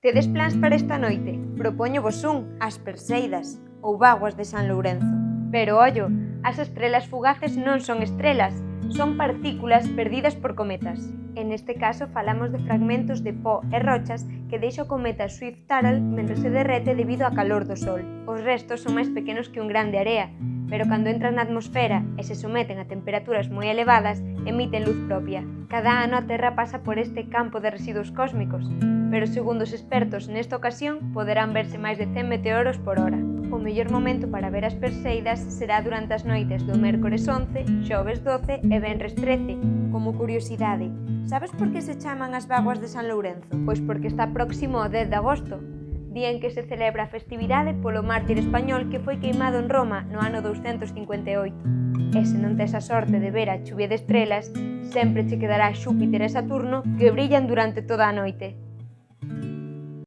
Tedes plans para esta noite? Propóñovos as Perseidas, ou bágoas de San Lourenzo. Pero, ollo, as estrelas fugaces non son estrelas, son partículas perdidas por cometas. En este caso falamos de fragmentos de pó e rochas que deixa o cometa Swift-Taral mentre se derrete debido á calor do Sol. Os restos son máis pequenos que un grán de area, pero cando entran na atmosfera e se someten a temperaturas moi elevadas, emiten luz propia. Cada ano a Terra pasa por este campo de residuos cósmicos, pero segundo os expertos nesta ocasión poderán verse máis de 100 meteoros por hora. O mellor momento para ver as Perseidas será durante as noites do mércores 11, xoves 12 e venres 13. Como curiosidade, sabes por que se chaman as bágoas de San Lourenzo? Pois porque está próximo ao 10 de agosto, día en que se celebra a festividade polo mártir español que foi queimado en Roma no ano 258. E se non tes a sorte de ver a chuvia de estrelas, sempre che quedará Xúpiter e Saturno que brillan durante toda a noite.